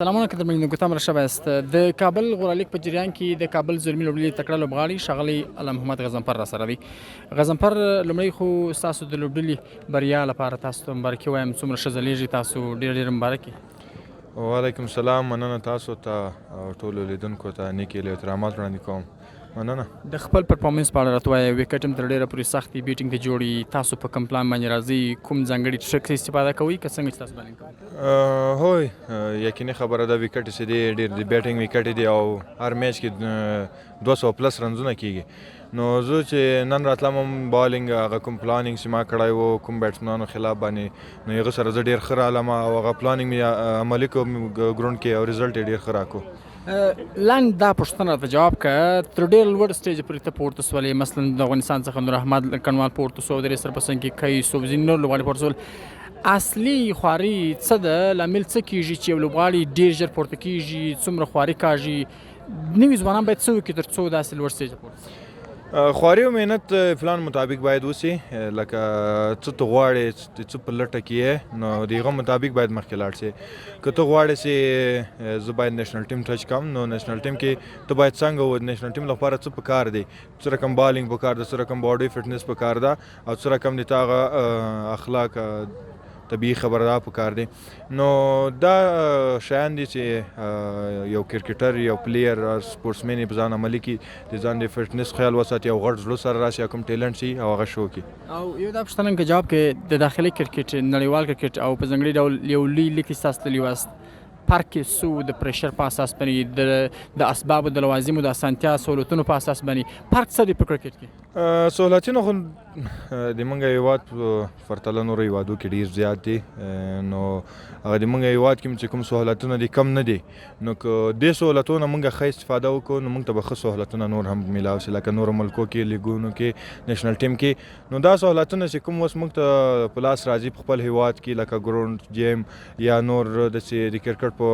سلامونه کترمنګ ګوتام رشبه است د کابل غورالیک په جریان کې د کابل زلمی لوبډلې تکړه لوبغاړي ښاغلي علي محمد غضنفر را سره دی. غضنفر لومړی خو ستاسو د لوبډلې بریا لپاره تاسو ته مبارکي وایم، څومره ښه ځلیږي، تاسو ډېر ډېر مبارکي. وعلیکم السلام، مننه تاسو ته او ټولو لیدونکو ته نیکې له احترامات وړاندې کوم. مننه. د خپل پرفارمنس په اړه راته وایه، وکټ هم تر ډېره پورې سخت دی، بیټینګ ته جوړي، تاسو په کوم پلان باندې راځئ، کوم ځانګړي ټریک استفاده کوئ که څنګه چې تاسو بالینګ کوئ؟ هو یقیني خبره ده، وکټ چې دی ډېر د بیټینګ وکټ دی او هر میچ کې 200 پلس رنزونه کیږي. نو زه چې نن راتلم هم بالینګ هغه کوم پلانینګ چې ما کړی و کوم بیټسمنانو خلاف باندې، نو هغه سره زه ډېر ښه رالم او هغه پلانینګ مې عملي کوم ګراوند کې او ریزلټ یې ډېر ښه راکړو. لاندې دا پوښتنه راته جواب کړه، تر ډېر لوړ سټیج پورې ته پورته سولې، مثلا د افغانستان څخه نور احمد کڼوال پورته سو، درې سر پسند کې کیس او ځینې نور لوبغاړي پورته سول. اصلي خواري څه ده؟ لامل څه کیږي چې یو لوبغاړي ډېر ژر پورته کیږي، څومره خواري کاږي؟ نوي ځوانان باید څه وکړي تر څو داسې لوړ سټیج پورته سي؟ خواري او محنت پلان مطابق باید وسی، لکه څه ته غواړې، څه په لټه کې یې، نو د هغه مطابق باید مخکې لاړ شې. که ته غواړې چې زه باید نیشنل ټیم ټچ کړم، نو نیشنل ټیم کې ته باید څنګه و نیشنل ټیم لپاره څه پکار دی، څه رقم بالینګ پکار ده، څه رقم باډي فټنس پکار ده او څه رقم د تا هغه اخلاق طبیعي خبره پکار دی. نو دا شیان دي چې یو کرکټر یو پلیر سپورټسمین په ځان عملي کړي، د ځان د فټنس خیال وساتي او غټ زړه سره راشي، کوم ټیلنټ شي او هغه شو کړي. او یو دا پوښتنه که جواب کړې، د داخلي کرکټ، نړیوال کرکټ او په ځانګړي ډول یو لوی لیګ کې ستاسو تللي یاست، فرق یې څه د پریشر په اساس باندې، د اسبابو د لوازمو د اسانتیا سهولتونو په اساس باندې فرق څه دی په کرکټ کې؟ سهولتونه خو د موږ هیواد په پرتله نورو هیوادو کې ډېر زیات دي، نو هغه د موږ هیواد کې چې کوم سهولتونه دي کم نه دي، نو که دې سهولتونو موږ ښه استفاده وکړو نو موږ ته به ښه سهولتونه نور هم میلاو شي، لکه نورو ملکو کې لیګونو کې نیشنل ټیم کې. نو دا سهولتونه چې کوم اوس موږ ته په لاس راځي په خپل هیواد کې، لکه ګراوند جیم یا نور داسې د کرکټ په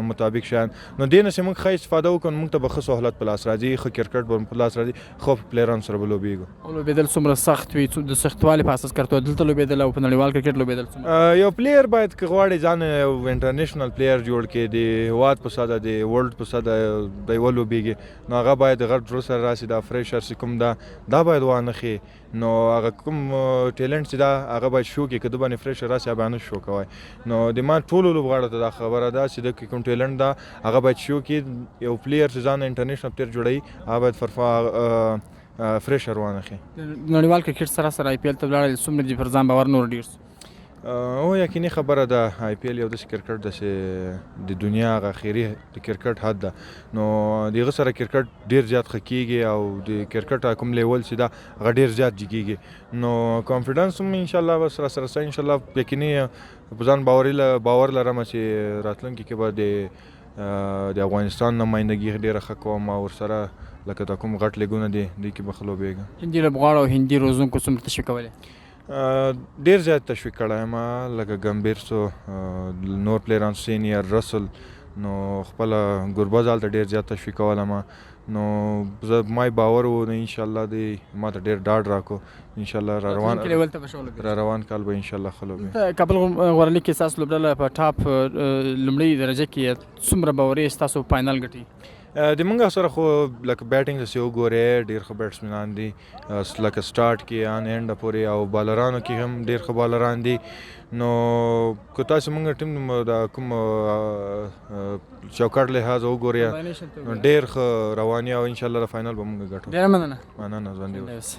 مطابق شیان، نو دې نه چې موږ ښه استفاده وکړو موږ ته به ښه سهولت په لاس راځي، ښه کرکټ به په لاس راځي، ښه پلیرانو سره به لوبېږو. لوبېدل څومره سخت وي، د سختوالي په اساس کرکټ دلته لوبېدل او په نړیوال کرکټ لوبېدل څومره؟ یو پلیر باید که غواړي ځان یو انټرنیشنل پلیر جوړ کړي، د هیواد په سطحه د ورلډ په سطحه د یوه لوبېږي، نو هغه باید د غټ زړه سره راشي، دا فریشر چې کوم دا باید وانخلي، نو هغه کوم ټیلنټ چې دا هغه باید شو کړي، که د باندې فریشر راشي هغه باید نه شو کوی. نو د ما ټولو لوبغاړو ته دا خبره ده چې د کوم ټیلنټ ده هغه باید شو کړي، یو پلیر چې ځان انټرنیشنل پلیر جوړوي هغه باید فریشر وانخلي. نړیوال کرکټ سره سره آی پی ایل ته ولاړل، څومره دې پر ځان باور نور ډېر سو؟ او یقیني خبره ده، آی پی ایل یو داسې کرکټ ده چې د دنیا هغه اخري د کرکټ حد ده، نو د هغه سره کرکټ ډېر زیات ښه کیږي او د کرکټ کوم لیول چې ده هغه ډېر زیات جګیږي. نو کانفیډنس هم انشاءالله به سره سره انشاءالله یقیني په ځان باور لرم چې راتلونکي کې به د افغانستان نمایندګي ډېره ښه کوم او ورسره لکه دا کوم غټ لیګونه دي دوی کې به ښه لوبېږم. هندي لوبغاړو او هندي روزونکو څومره تشویق کولی؟ ډېر زیات تشویق کړی یم، لکه ګمبیر سو، نور پلیران سینیر رسل، نو خپله ګربز هلته ډېر زیات تشویق کولم، نو زه ما باور و نو انشاءالله دی ما ته ډېر ډاډ راکړو، انشاءالله را روان کال به انشاءالله ښه لوبېږم. کابل غورالیک کې ستاسو لوبډله په ټاپ لومړۍ درجه کې څومره باوري ستاسو فاینل ګټي؟ د موږ سره خو لکه بیټینګ داسې وګورې ډېر ښه بیټسمنان دي، لکه سټارټ کې ان اینډ پورې او بالرانو کې هم ډېر ښه بالران دي. نو که تاسو موږ ټیم د کوم چوکاټ لحاظ وګورئ ډېر ښه رواني او انشاءالله فاینل به موږ ګټو. ډېره مننه. مننه، ژوندي اوسئ.